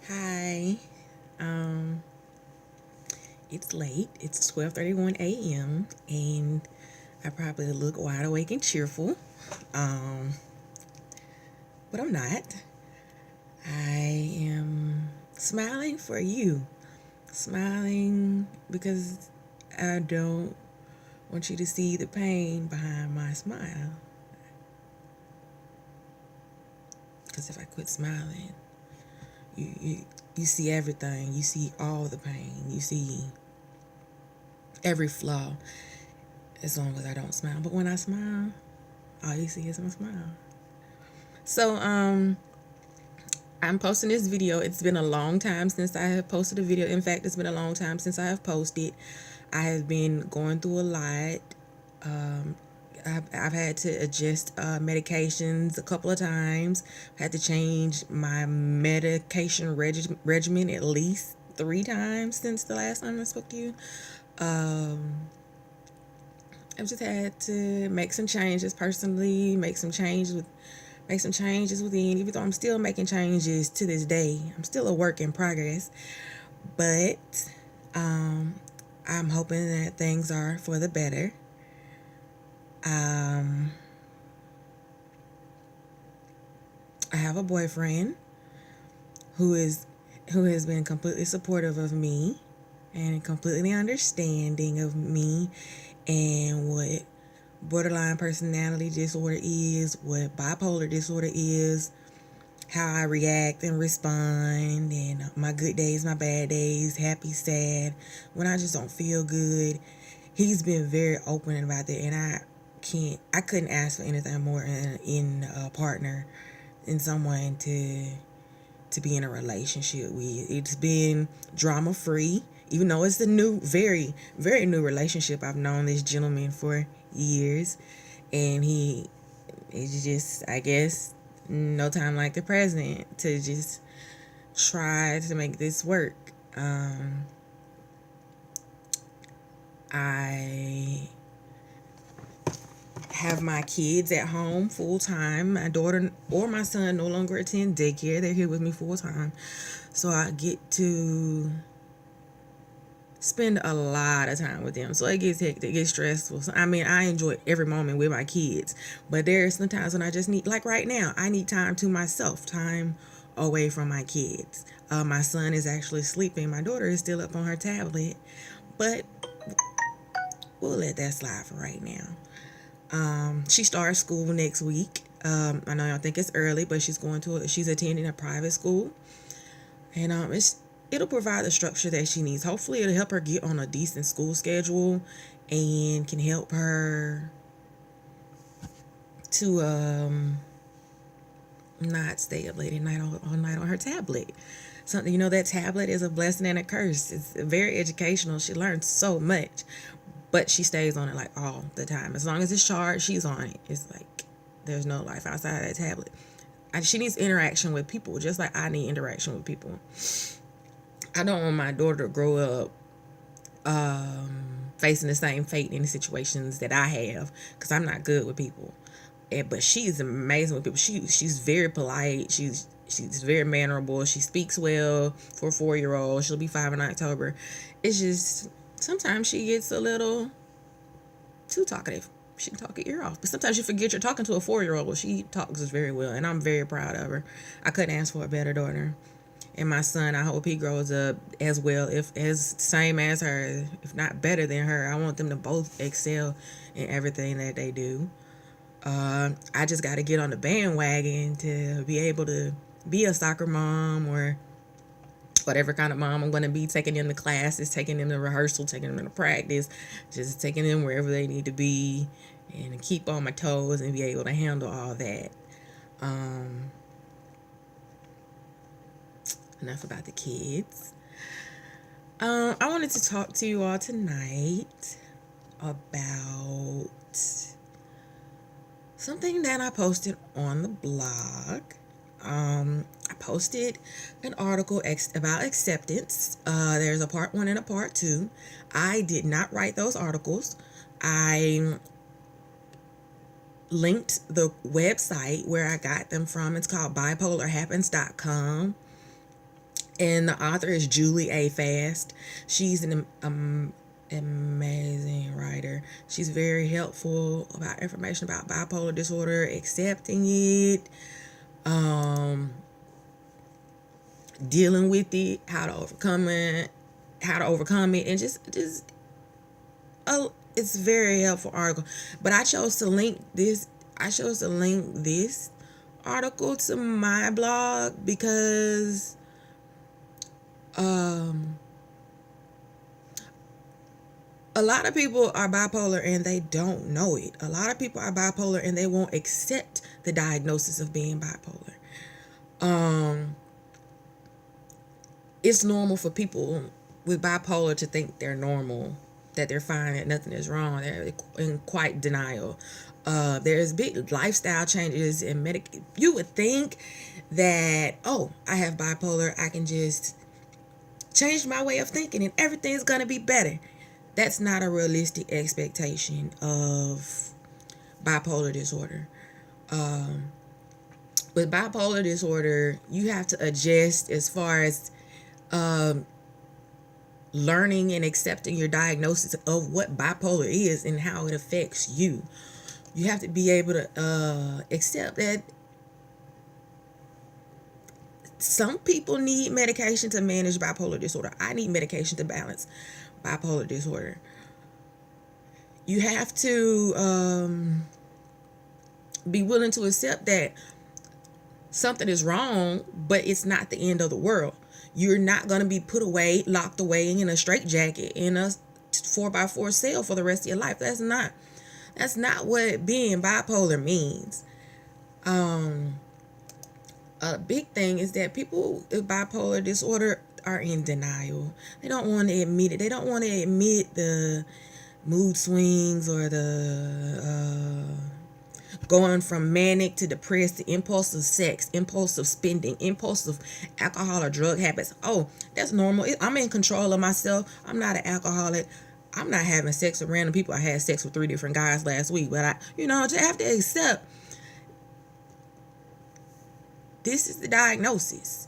Hi. Um, it's late. It's 12:31 a.m. and I probably look wide awake and cheerful. Um, but I'm not. I am smiling for you. Smiling because I don't want you to see the pain behind my smile. Because if I quit smiling, you you see everything. You see all the pain. You see every flaw as long as I don't smile. But when I smile, all you see is my smile. So, I'm posting this video. It's been a long time since I have posted a video. In fact, it's been a long time since I have posted. I have been going through a lot. Um, I've had to adjust medications a couple of times. Had to change my medication regimen at least 3 times since the last time I spoke to you. Um, I've just had to make some changes personally, make some changes within, even though I'm still making changes to this day. I'm still a work in progress, but um, I'm hoping that things are for the better. Um, I have a boyfriend who is who has been completely supportive of me and completely understanding of me and what borderline personality disorder is, what bipolar disorder is, how I react and respond, and my good days, my bad days, happy, sad, when I just don't feel good. He's been very open about that, and I couldn't ask for anything more in a partner, in someone to be in a relationship with. It's been drama free, even though it's a new, very, very new relationship. I've known this gentleman for years, and it's just, I guess, no time like the present to just try to make this work. I have my kids at home full time. My daughter or my son no longer attend daycare. They're here with me full time. So I get to spend a lot of time with them. So it gets hectic, it gets stressful. So, I mean, I enjoy every moment with my kids. But there are some times when I just need, like right now, I need time to myself, time away from my kids. My son is actually sleeping. My daughter is still up on her tablet. But we'll let that slide for right now. She starts school next week. I know y'all think it's early, but she's attending a private school, and it'll provide the structure that she needs. Hopefully, it'll help her get on a decent school schedule, and can help her to not stay up late at night all night on her tablet. Something, that tablet is a blessing and a curse. It's very educational. She learns so much, but she stays on it like all the time. As long as it's charged, she's on it. It's like there's no life outside of that tablet. She needs interaction with people, just like I need interaction with people. I don't want my daughter to grow up facing the same fate in the situations that I have, because I'm not good with people. But she's amazing with people. She's very polite. She's very mannerable. She speaks well for a 4-year-old. She'll be 5 in October. It's just sometimes she gets a little too talkative. She can talk your ear off. But sometimes you forget you're talking to a 4-year-old. Well, she talks very well, and I'm very proud of her. I couldn't ask for a better daughter. And my son, I hope he grows up as well, if as same as her, if not better than her. I want them to both excel in everything that they do. I just got to get on the bandwagon to be able to be a soccer mom, or whatever kind of mom I'm going to be, taking them to classes, taking them to rehearsal, taking them to practice, just taking them wherever they need to be, and keep on my toes and be able to handle all that. Um, Enough about the kids. I wanted to talk to you all tonight about something that I posted on the blog. I posted an article about acceptance. There's a part 1 and a part 2. I did not write those articles. I linked the website where I got them from. It's called bipolarhappens.com. And the author is Julie A. Fast. She's an amazing writer. She's very helpful about information about bipolar disorder, accepting it, um, dealing with it, how to overcome it, and just it's a very helpful article. But I chose to link this. I chose to link this article to my blog because a lot of people are bipolar and they don't know it. A lot of people are bipolar and they won't accept the diagnosis of being bipolar. It's normal for people with bipolar to think they're normal, that they're fine, that nothing is wrong. They're in quite denial. There's big lifestyle changes and you would think that, oh, I have bipolar, I can just change my way of thinking and everything's gonna be better. That's not a realistic expectation of bipolar disorder. With bipolar disorder, you have to adjust as far as learning and accepting your diagnosis of what bipolar is and how it affects you. You have to be able to accept that some people need medication to manage bipolar disorder. I need medication to balance bipolar disorder. You have to be willing to accept that something is wrong, but it's not the end of the world. You're not going to be locked away in a straitjacket in a 4x4 cell for the rest of your life. That's not what being bipolar means. A big thing is that people with bipolar disorder are in denial. They don't want to admit it. They don't want to admit the mood swings or the going from manic to depressed to impulsive sex, impulsive spending, impulsive alcohol or drug habits. Oh, that's normal. I'm in control of myself. I'm not an alcoholic. I'm not having sex with random people. I had sex with 3 different guys last week, but to have to accept this is the diagnosis.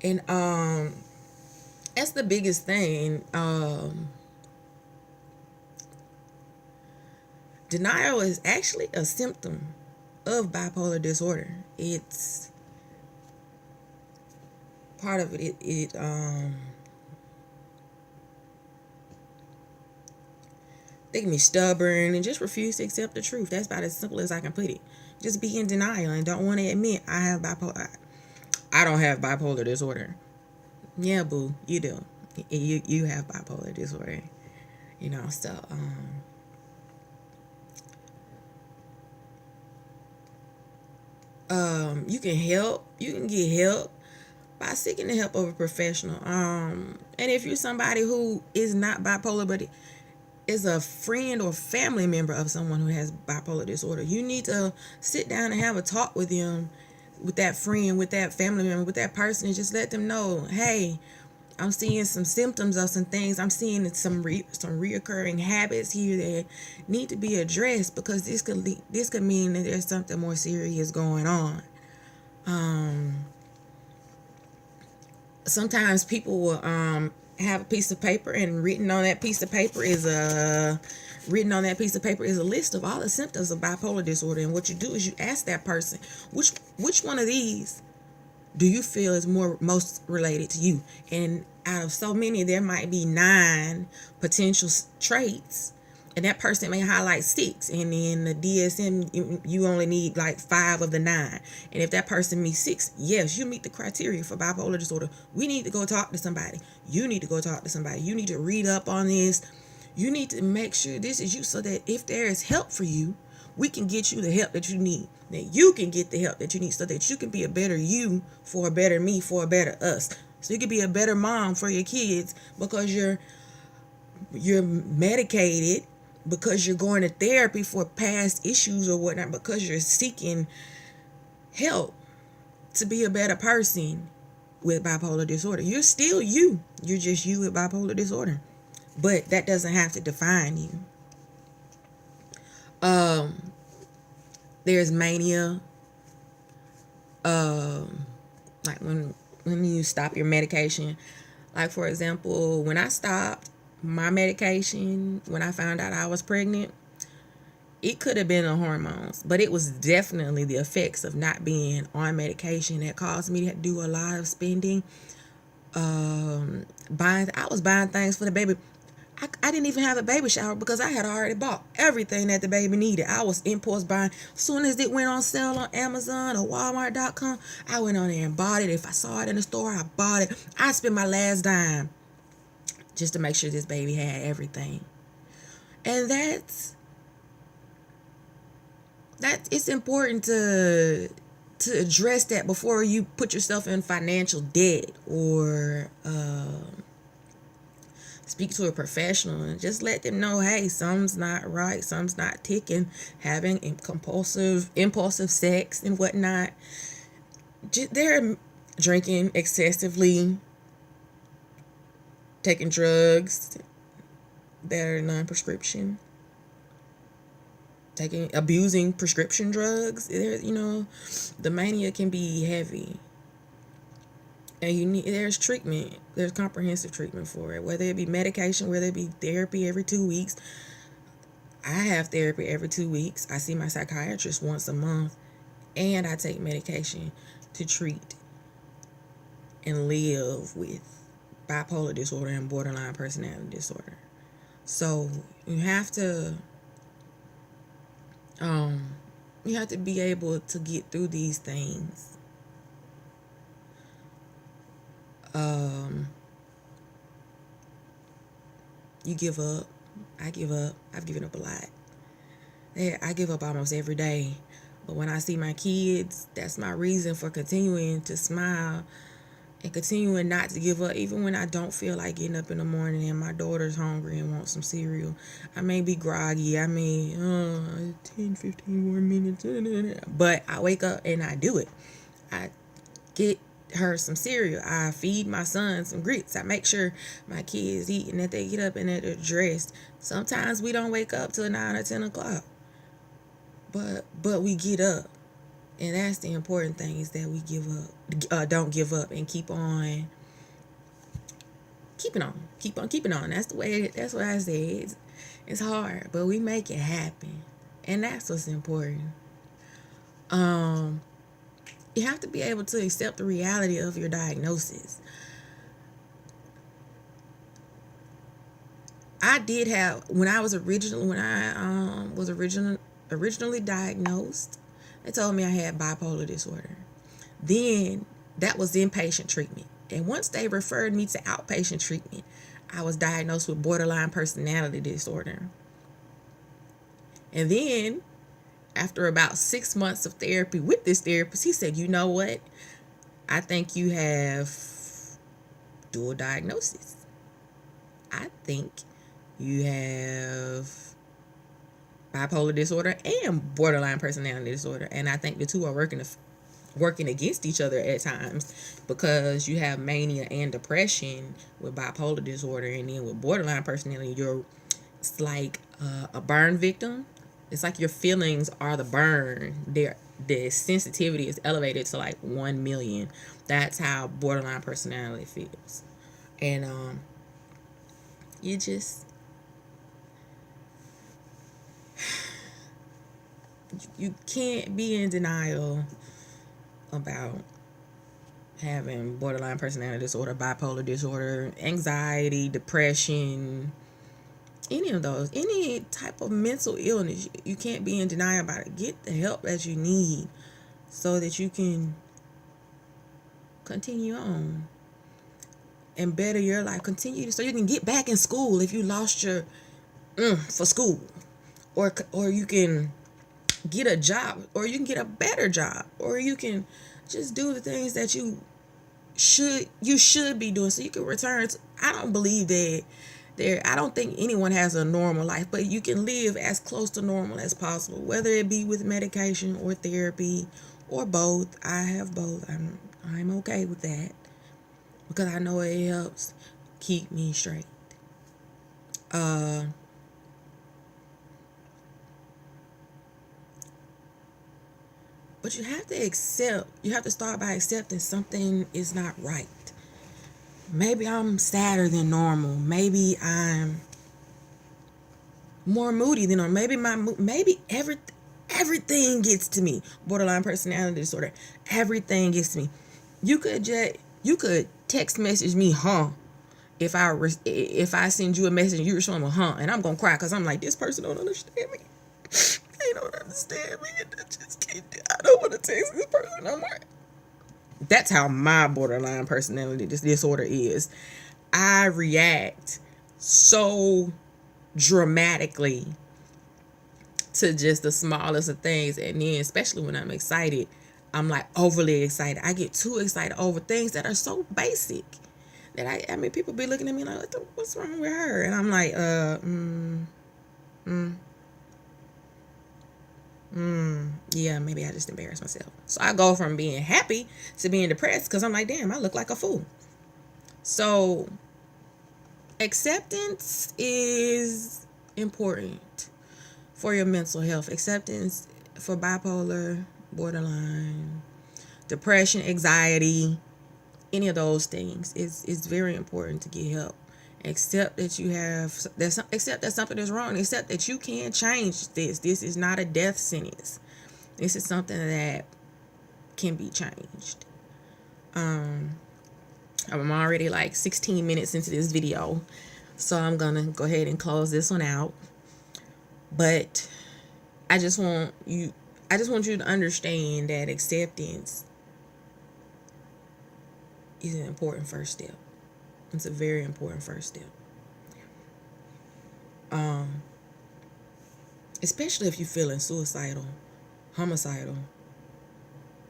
And that's the biggest thing. Denial is actually a symptom of bipolar disorder. It's part of it. They can be stubborn and just refuse to accept the truth. That's about as simple as I can put it. Just be in denial and don't want to admit I have bipolar. I don't have bipolar disorder. Yeah, boo, you do. You have bipolar disorder. So you can get help by seeking the help of a professional. And if you're somebody who is not bipolar but is a friend or family member of someone who has bipolar disorder, you need to sit down and have a talk with them, with that friend, with that family member, with that person, and just let them know, hey, I'm seeing some symptoms of some things. I'm seeing some reoccurring habits here that need to be addressed, because this could mean that there's something more serious going on. Sometimes people will have a piece of paper, and written on that piece of paper is a list of all the symptoms of bipolar disorder. And what you do is you ask that person, which one of these do you feel is most related to you? And out of so many, there might be 9 potential traits, and that person may highlight 6, and in the DSM you only need like 5 of the 9. And if that person meets 6, yes, you meet the criteria for bipolar disorder. We need to go talk to somebody. You need to go talk to somebody. You need to read up on this. You need to make sure this is you, so that if there is help for you, we can get you the help that you need. That you can get the help that you need, so that you can be a better you for a better me for a better us. So you can be a better mom for your kids, because you're medicated, because you're going to therapy for past issues or whatnot, because you're seeking help to be a better person with bipolar disorder. You're still you. You're just you with bipolar disorder. But that doesn't have to define you. There's mania. Like when when you stop your medication. Like, for example, when I stopped my medication, when I found out I was pregnant, it could have been the hormones, but it was definitely the effects of not being on medication that caused me to do a lot of spending. I was buying things for the baby. I didn't even have a baby shower because I had already bought everything that the baby needed. I was impulse buying. As soon as it went on sale on Amazon or Walmart.com, I went on there and bought it. If I saw it in the store, I bought it. I spent my last dime just to make sure this baby had everything. And it's important to address that before you put yourself in financial debt, or speak to a professional and just let them know, hey, something's not right, something's not ticking. Having impulsive sex and whatnot. They're drinking excessively, taking drugs that are non-prescription, abusing prescription drugs. The mania can be heavy, and there's treatment. There's comprehensive treatment for it, whether it be medication, whether it be therapy every 2 weeks. I have therapy every 2 weeks. I see my psychiatrist once a month, and I take medication to treat and live with bipolar disorder and borderline personality disorder. So you have to be able to get through these things. You give up. I give up. I've given up a lot. I give up almost every day. But when I see my kids, that's my reason for continuing to smile and continuing not to give up, even when I don't feel like getting up in the morning and my daughter's hungry and wants some cereal. I may be groggy. I may 10, 15 more minutes. But I wake up and I do it. I get her some cereal. I feed my son some grits. I make sure my kids eat and that they get up and that they're dressed. Sometimes we don't wake up till 9 or 10 o'clock. But we get up. And that's the important thing, is that we don't give up, and keep on keeping on. That's what I say. It's hard, but we make it happen. And that's what's important. You have to be able to accept the reality of your diagnosis. I did have, when I was originally diagnosed, they told me I had bipolar disorder. Then that was inpatient treatment. And once they referred me to outpatient treatment, I was diagnosed with borderline personality disorder. And then after about 6 months of therapy with this therapist, he said, you know what? I think you have dual diagnosis. I think you have bipolar disorder and borderline personality disorder. And I think the two are working against each other at times, because you have mania and depression with bipolar disorder, and then with borderline personality, it's like a burn victim. It's like your feelings are the burn. The sensitivity is elevated to like 1 million. That's how borderline personality feels. And you can't be in denial about having borderline personality disorder, bipolar disorder, anxiety, depression, any type of mental illness. You can't be in denial about it. Get the help that you need so that you can continue on and better your life. Continue so you can get back in school if you lost your for school, or you can get a job, or you can get a better job, or you can just do the things that you should be doing, so you can return to, I don't believe that I don't think anyone has a normal life, but you can live as close to normal as possible, whether it be with medication or therapy or both. I have both. I'm okay with that, because I know it helps keep me straight. But you have to accept, you have to start by accepting something is not right. Maybe I'm sadder than normal. Maybe I'm more moody than normal. Maybe everything gets to me. Borderline personality disorder. Everything gets to me. You could text message me, huh? If I send you a message and you respond with and I'm gonna cry because I'm like, this person don't understand me. They don't understand me. I just can't. I don't want to text this person no more. That's how my borderline personality disorder is. I react so dramatically to just the smallest of things, and then especially when I'm excited, I'm like overly excited. I get too excited over things that are so basic that I mean, people be looking at me like, what's wrong with her? And I'm like, yeah, maybe I just embarrassed myself. So I go from being happy to being depressed because I'm like, damn, I look like a fool. So acceptance is important for your mental health. Acceptance for bipolar, borderline, depression, anxiety, any of those things is very important to get help. Accept that accept that something is wrong. Accept that you can change this. This is not a death sentence. This is something that can be changed. I'm already like 16 minutes into this video, so I'm gonna go ahead and close this one out. But I just want you to understand that acceptance is an important first step. It's a very important first step. Especially if you're feeling suicidal, homicidal,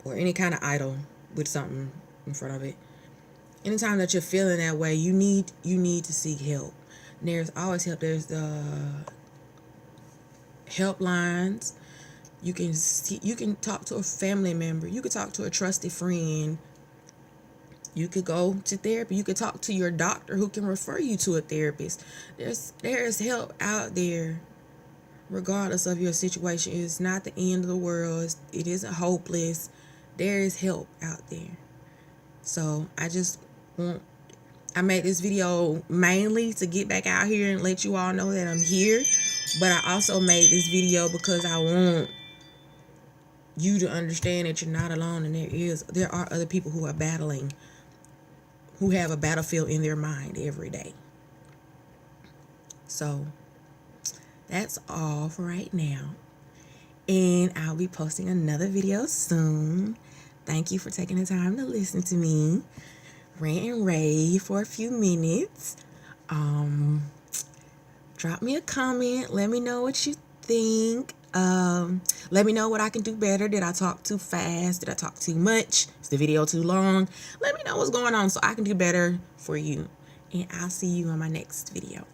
or any kind of idol with something in front of it. Anytime that you're feeling that way, you need to seek help. There's always help. There's the helplines. You can talk to a family member. You could talk to a trusted friend. You could go to therapy. You could talk to your doctor who can refer you to a therapist. There's help out there regardless of your situation. It's not the end of the world. It isn't hopeless. There is help out there. So I made this video mainly to get back out here and let you all know that I'm here. But I also made this video because I want you to understand that you're not alone, and there are other people who are battling, who have a battlefield in their mind every day. So that's all for right now. And I'll be posting another video soon. Thank you for taking the time to listen to me rant and rave for a few minutes. Drop me a comment. Let me know what you think. Let me know what I can do better. Did I talk too fast? Did I talk too much? Is the video too long? Let me know what's going on so I can do better for you. And I'll see you on my next video.